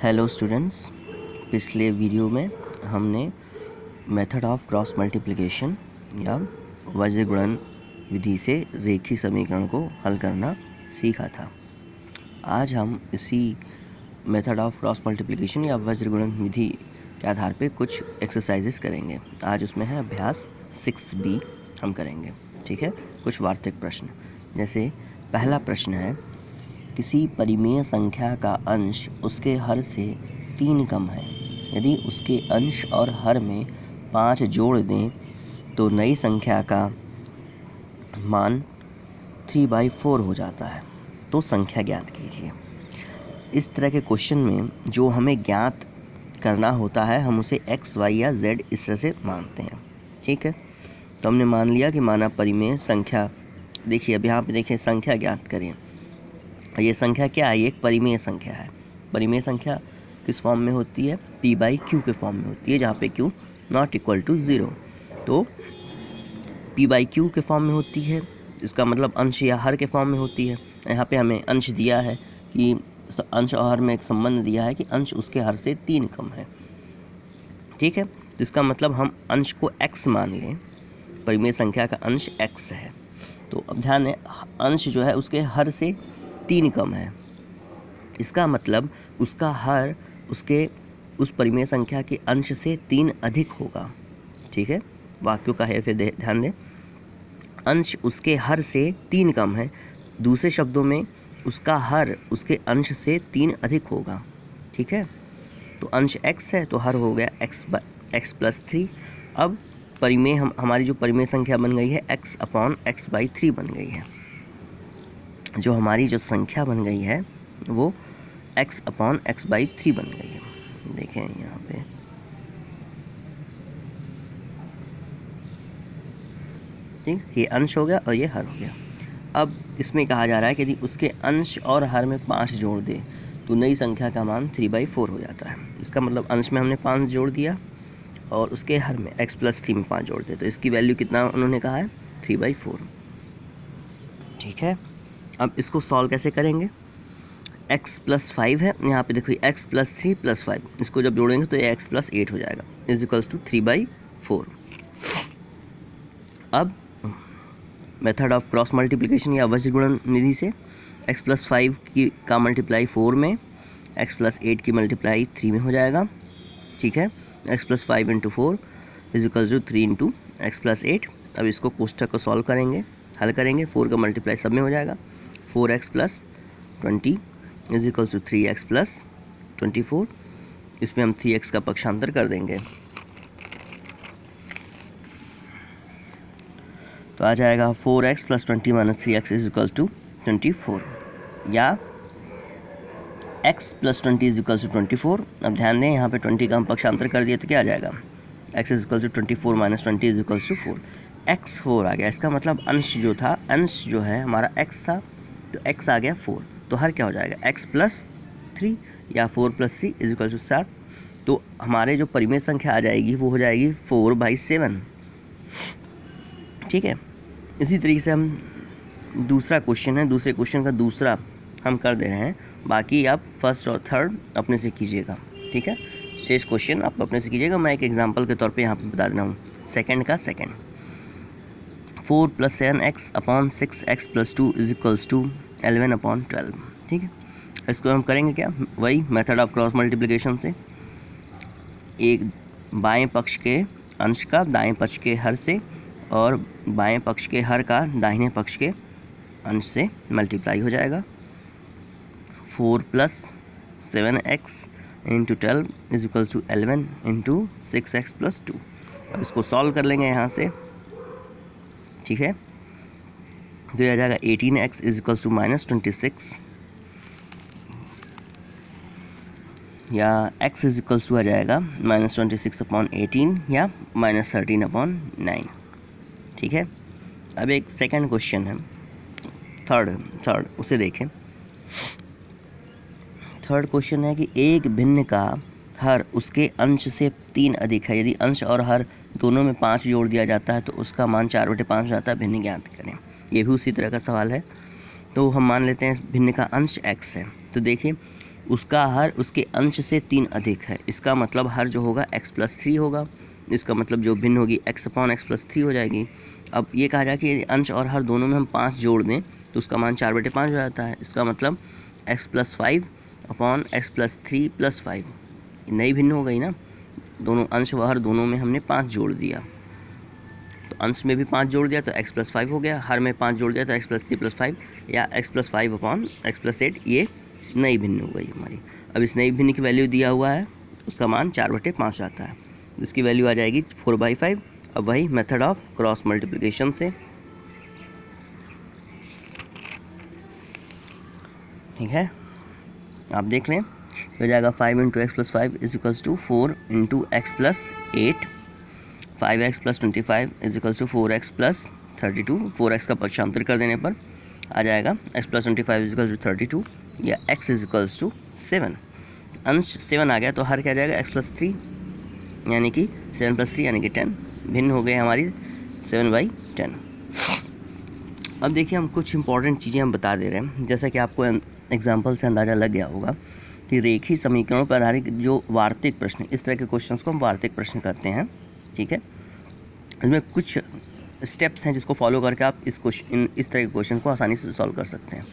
Hello students, पिछले video में हमने मेथड ऑफ क्रॉस मल्टीप्लिकेशन या वज्र गुणन विधि से रेखीय समीकरण को हल करना सीखा था। आज हम इसी मेथड ऑफ क्रॉस मल्टीप्लिकेशन या वज्र गुणन विधि के आधार पे कुछ एक्सरसाइजेस करेंगे। आज उसमें है अभ्यास 6B हम करेंगे। ठीक है, कुछ वार्तिक प्रश्न। जैसे पहला प्रश्न है, किसी परिमेय संख्या का अंश उसके हर से 3 कम है। यदि उसके अंश और हर में 5 जोड़ दें तो नई संख्या का मान 3/4 हो जाता है, तो संख्या ज्ञात कीजिए। इस तरह के क्वेश्चन में जो हमें ज्ञात करना होता है हम उसे x, y या z इस तरह से मानते हैं। ठीक है, तो हमने मान लिया कि माना परिमेय संख्या। देखिए अब यहाँ पे देखिए संख्या ज्ञात करें। ये संख्या क्या है? ये एक परिमेय संख्या है। परिमेय संख्या किस फॉर्म में होती है? p/q के फॉर्म में होती है, जहाँ पे q नॉट इक्वल टू 0। तो p/q के फॉर्म में होती है, इसका मतलब अंश या हर के फॉर्म में होती है। यहाँ पे हमें अंश दिया है कि अंश और हर में एक संबंध दिया है कि अंश उसके हर से 3 कम है। ठीक है, तो इसका मतलब हम अंश को x मान लें। परिमेय संख्या का अंश x है, तो अब ध्यान दें अंश जो है उसके हर से 3 कम है। इसका मतलब उसका हर उसके उस परिमेय संख्या के अंश से 3 अधिक होगा। ठीक है, वाक्यों का है, फिर ध्यान दें अंश उसके हर से 3 कम है। दूसरे शब्दों में उसका हर उसके अंश से 3 अधिक होगा। ठीक है, तो अंश x है तो हर हो गया x+3। अब परिमेय हमारी जो परिमेय संख्या बन गई है x/x/3 बन गई है। जो हमारी जो संख्या बन गई है वो x/x/3 बन गई है। देखें यहाँ पे ठीक, ये अंश हो गया और ये हर हो गया। अब इसमें कहा जा रहा है कि यदि उसके अंश और हर में 5 जोड़ दे तो नई संख्या का मान 3/4 हो जाता है। इसका मतलब अंश में हमने 5 जोड़ दिया और उसके हर में x+3 में 5 जोड़ दे, तो इसकी वैल्यू कितना उन्होंने कहा है? 3/4। ठीक है, अब इसको सॉल्व कैसे करेंगे? x+5 है, यहाँ पे देखो x+3 + 5, इसको जब जोड़ेंगे तो ये x+8 हो जाएगा = 3/4। अब मेथड ऑफ क्रॉस मल्टीप्लिकेशन या वज्र गुणन विधि से x+5 का मल्टीप्लाई 4 में, x+8 की मल्टीप्लाई 3 में हो जाएगा। ठीक है, x+5 × 4 = 3 × x+8। अब इसको कोष्ठक को सॉल्व करेंगे, हल करेंगे। 4 का मल्टीप्लाई सब में हो जाएगा, 4x + 20 = 3x + 24। इसमें हम 3x का पक्षांतर कर देंगे तो आ जाएगा 4x + 20 - 3x = 24, या x + 20 = 24। अब ध्यान दें यहाँ पे 20 का हम पक्षांतर कर दिए तो क्या आ जाएगा? x = 24 - 20 = 4। x 4 आ गया। इसका मतलब अंश जो था, अंश जो है हमारा x था, तो x आ गया 4, तो हर क्या हो जाएगा? x+3 या 4 + 3 = 7। तो हमारे जो परिमेय संख्या आ जाएगी वो हो जाएगी 4/7। ठीक है, इसी तरीके से हम दूसरा क्वेश्चन है, दूसरे क्वेश्चन का दूसरा हम कर दे रहे हैं। बाकी आप फर्स्ट और थर्ड अपने से कीजिएगा। ठीक है, शेष क्वेश्चन आप अपने से कीजिएगा। मैं एक एग्जांपल के तौर पे यहाँ पे बता दे रहा हूँ। सेकंड का सेकंड, 4 + 7x/6x + 2 = 11/12। ठीक है, इसको हम करेंगे क्या? वही मेथड ऑफ क्रॉस मल्टीप्लिकेशन से एक बाएं पक्ष के अंश का दाएं पक्ष के हर से और बाएं पक्ष के हर का दाहिने पक्ष के अंश से मल्टीप्लाई हो जाएगा। 4 + 7x × 12 = 11 × 6x + 2। अब इसको सॉल्व कर लेंगे यहाँ से। ठीक है, तो यह आ जाएगा 18x = -26, या x आ जाएगा -26/18 या -13/9। ठीक है, अब एक सेकंड क्वेश्चन है, थर्ड उसे देखें। थर्ड क्वेश्चन है कि एक भिन्न का हर उसके अंश से 3 अधिक है। यदि अंश और हर दोनों में 5 जोड़ दिया जाता है तो उसका मान 4/5 हो जाता है। भिन्न ज्ञात करें। ये भी उसी तरह का सवाल है। तो हम मान लेते हैं भिन्न का अंश x है। तो देखिए उसका हर उसके अंश से 3 अधिक है। इसका मतलब हर जो होगा x+3 होगा, इसका मतलब जो भिन्न होगी x/x+3 हो जाएगी। अब ये कहा जाए कि अंश और हर दोनों में हम 5 जोड़ दें तो उसका मान 4/5 हो जाता है। इसका मतलब x+5/x+3+5 नई भिन्न हो गई ना, दोनों अंश व हर दोनों में हमने 5 जोड़ दिया, तो अंश में भी 5 जोड़ दिया तो x+5 हो गया, हर में 5 जोड़ दिया तो x+3+5 या x+5/x+8 ये नई भिन्न हो गई हमारी। अब इस नई भिन्न की वैल्यू दिया हुआ है, उसका मान 4/5 आता है, जिसकी वैल्यू आ जाएगी 4/5। अब वही मेथड ऑफ क्रॉस मल्टीप्लिकेशन से, ठीक है, आप देख लें, हो जाएगा 5 × x+5 = 4 × x+8, 5x + 25 = 4x + 32। 4x का पक्षांतर कर देने पर आ जाएगा x + 25 = 32 या x = 7। अंश 7 आ गया तो हर क्या जाएगा x+3 यानी कि 7 + 3 यानी कि 10, भिन्न हो गए हमारी 7/10। अब देखिए हम कुछ इंपॉर्टेंट चीज़ें हम बता दे रहे हैं, जैसा कि आपको एग्जाम्पल से अंदाज़ा लग गया होगा कि रेखीय समीकरणों पर आधारित जो वार्तिक प्रश्न, इस तरह के क्वेश्चंस को हम वार्तिक प्रश्न कहते हैं, ठीक है। इसमें कुछ स्टेप्स हैं जिसको फॉलो करके आप इस तरह के क्वेश्चन को आसानी से सॉल्व कर सकते हैं।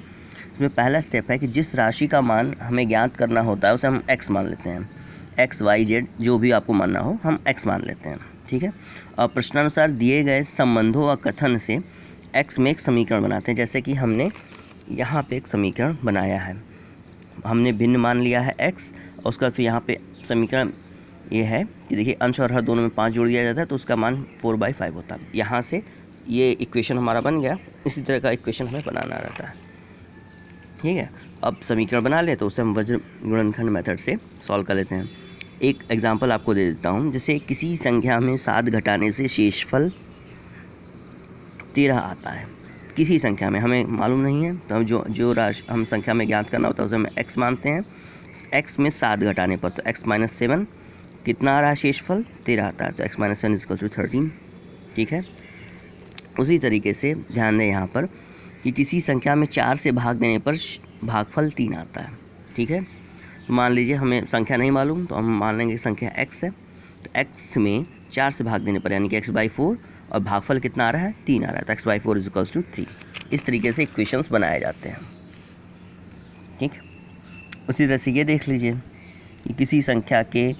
इसमें पहला स्टेप है कि जिस राशि का मान हमें ज्ञात करना होता है उसे हम x मान लेते हैं, x, y, z जो भी आपको मानना हो हम x मान लेते हैं, ठीक है। और प्रश्नानुसार दिए गए संबंधों व कथन से x में एक समीकरण बनाते हैं। जैसे कि हमने यहाँ पे एक समीकरण बनाया है, हमने भिन्न मान लिया है x, और उसका फिर यहाँ पे समीकरण ये है कि देखिए अंश और हर दोनों में 5 जोड़ दिया जाता है तो उसका मान 4/5 होता है। यहाँ से ये इक्वेशन हमारा बन गया। इसी तरह का इक्वेशन हमें बनाना रहता है, ठीक है। अब समीकरण बना ले तो उसे हम वज्र गुणनखंड मेथड से सॉल्व कर लेते हैं। एक एग्जांपल आपको दे देता हूँ, जैसे किसी संख्या में 7 घटाने से शेषफल 13 आता है। किसी संख्या में हमें मालूम नहीं है तो हम जो राशि हम संख्या में ज्ञात करना होता है उसे हम x मानते हैं। x में 7 घटाने पर तो x - 7 कितना आ रहा है, शेषफल 13 आता है, तो x - 7 = 13, ठीक है। उसी तरीके से ध्यान दें यहाँ पर कि किसी संख्या में 4 से भाग देने पर भागफल 3 आता है, ठीक है। मान लीजिए हमें संख्या नहीं मालूम तो हम मान लेंगे संख्या x है, तो x में 4 से भाग देने पर यानी कि x/4 और भागफल कितना आ रहा है, 3 आ रहा है, तो x/4 = 3। इस तरीके से इक्वेशंस बनाए जाते हैं, ठीक। उसी तरह से ये देख लीजिए कि किसी संख्या के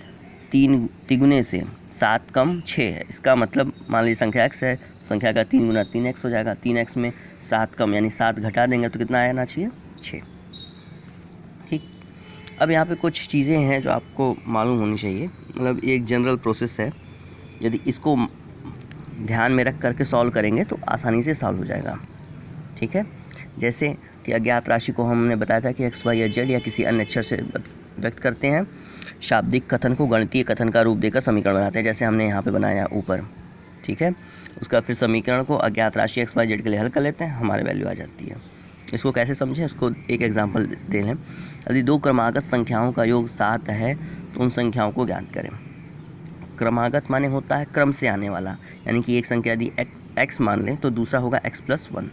3 तिगुने से 7 कम 6 है। इसका मतलब मान लीजिए संख्या x है, संख्या का 3 × 3x हो जाएगा। 3x में 7 कम यानी 7 घटा देंगे तो कितना आना चाहिए, 6, ठीक। अब यहाँ पे कुछ चीज़ें हैं जो आपको मालूम होनी चाहिए, मतलब एक जनरल प्रोसेस है, यदि इसको ध्यान में रख करके सॉल्व करेंगे तो आसानी से सॉल्व हो जाएगा, ठीक है। जैसे कि अज्ञात राशि को हमने बताया था कि x, y या z या किसी अन्य अक्षर से व्यक्त करते हैं। शाब्दिक कथन को गणितीय कथन का रूप देकर समीकरण बनाते हैं, जैसे हमने यहाँ पे बनाया ऊपर, ठीक है। उसका फिर समीकरण को अज्ञात राशि x, y, z के लिए हल कर लेते हैं, हमारे वैल्यू आ जाती है। इसको कैसे समझें, इसको एक एग्जाम्पल दे लें। यदि 2 क्रमागत संख्याओं का योग 7 है तो उन संख्याओं को ज्ञात करें। क्रमागत माने होता है क्रम से आने वाला, यानी कि एक संख्या यदि x मान लें तो दूसरा होगा x+1,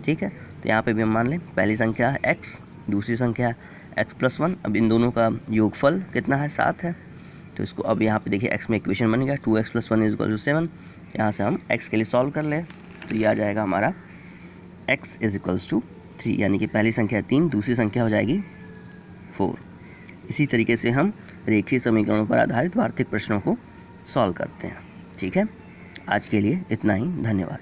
ठीक है। तो यहाँ पे भी हम मान लें पहली संख्या है x, दूसरी संख्या है x+1। अब इन दोनों का योगफल कितना है, 7 है, तो इसको अब यहाँ पे देखिए x में इक्वेशन बन गया 2x + 1 = 7। यहाँ से हम x के लिए सॉल्व कर लें तो ये आ जाएगा हमारा x = 3, यानी कि पहली संख्या 3, दूसरी संख्या हो जाएगी 4। इसी तरीके से हम रेखीय समीकरणों पर आधारित वार्तिक प्रश्नों को सॉल्व करते हैं, ठीक है। आज के लिए इतना ही, धन्यवाद।